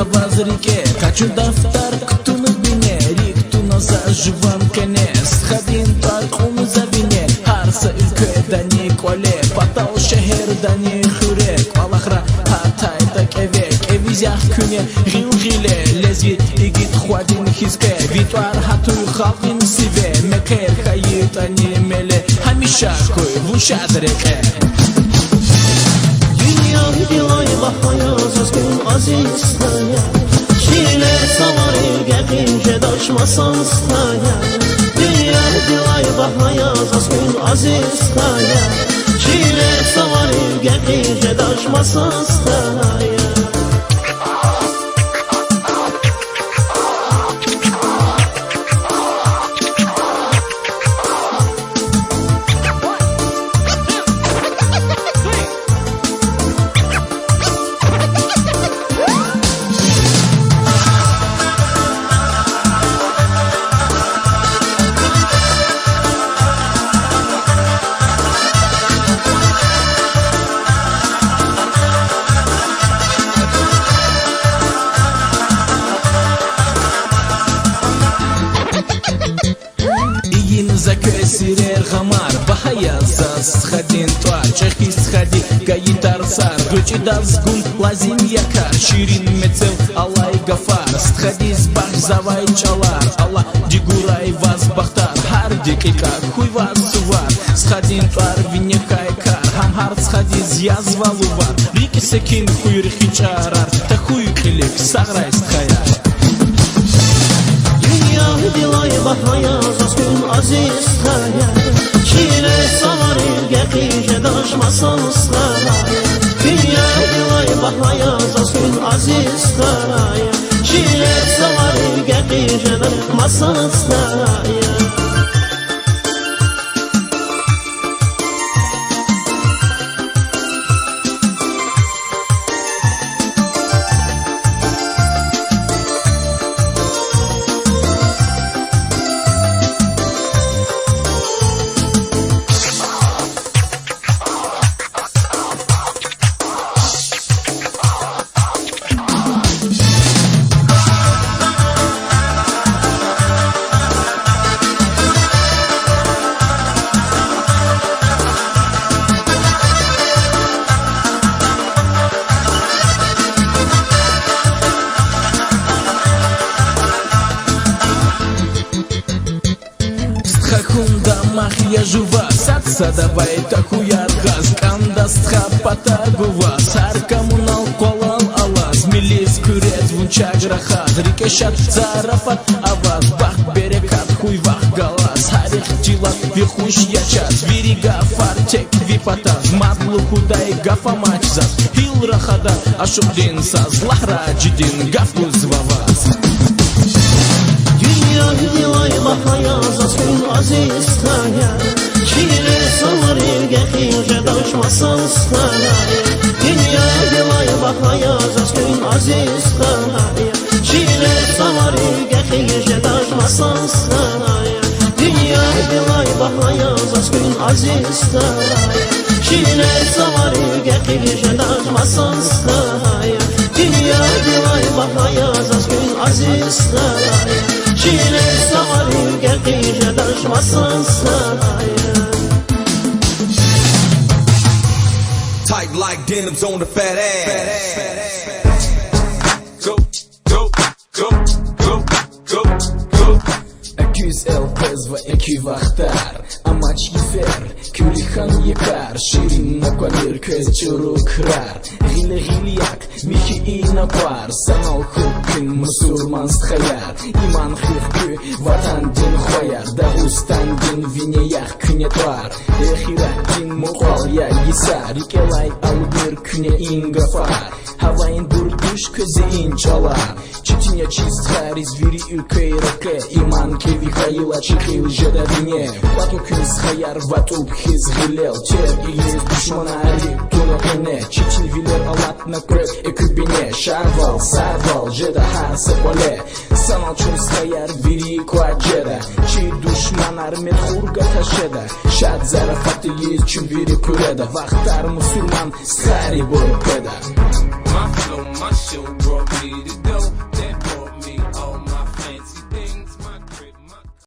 вас реке. Хочу дафтар, кто на бине, рик, на заживан конец. Ходин паркум за бине, арса ülke дани коле, патал шехер дани хурек. Аллахра хатай так эвек, эвизях күне гил гиле, лезгит игит хвадин хизке. Витуар хатуй халкин сиве, мекер хайит ани меле, хамиша кой вушад реке. Dünya dilay bakmayaz az gün aziz istaya. Şiirler savarı gəqince daşmasan istaya. Dünya dilay bakmayaz az gün aziz istaya. Şiirler savarı gəqince daşmasan istaya. Закесирер хамар, бахаяза сходин туар, чехи сходи, гаитар сар, ручи дазгун, лазим якар, ширин мецел, алай гафар, сходи сбах, завай чалар, алла дигурай вас бахтар, хар дикика, хуй вас сувар, сходин туар, винекай кар, хамхар сходи зязвалувар, рики секин хуй рихичарар, та хуй килик, саграй схаяр. Dilay bakmayaz az gün aziz istaya. Şiire savarır gəqince daşmasan istaya. Dünya dilay bakmayaz az gün aziz istaya. Şiire savarır gəqince daşmasan istaya. Хунда махья жува, сатса давай такуяр газ, кандастха патагува, сар коммунал колал алаз, милис курец вунчак рахат, рикешат зарафат аваз, бах берекат хуй вах галас, харих дилат вихуш ячат, вирига фартек випатаз, мадлу худай гафа мачзас, хил рахада ашудин саз, лахра джидин гафку зваваз. Dünya dilay bakmayaz az gün aziz istaya. Şiire savarır gəqince daşmasan istaya. Dünya dilay bakmayaz az gün aziz istaya. Şiire savarır gəqince daşmasan istaya. Dünya dilay bakmayaz az gün aziz istaya. Şiire savarır gəqince daşmasan istaya. Dünya dilay bakmayaz az gün aziz istaya. Şiire savarır gəqince daşmasan istaya. Tight like denims on the fat ass. Go, go, go, go, go, go. 200 LPZ ve 2 vahtar, amaç yifer, kürihan yekar, şirin nakvalir köz çuru kırar, gile gilyak, mihi ina par, sanal hukkin musurman skhayar, iman hukku, vatan din khoyar, dagustan din vineyak küne tuar, ehirat din muqal ya yisar, ikelay albir küne ingafar, havayin durduş köze inçalar, читиня чистая извери ülke иман кеви хайла чехил жеда вине вату күз хаяр вату хиз гилел тер иез душманари туно эне читин вилер алатна креп экубине шарвал сарвал жеда хаса поле санал чуз хаяр вири кваджеда чи душманар медхурга ташеда шад зарафаты иез чум вири куреда вахтар мусульман схари бор педа my show brought me to go.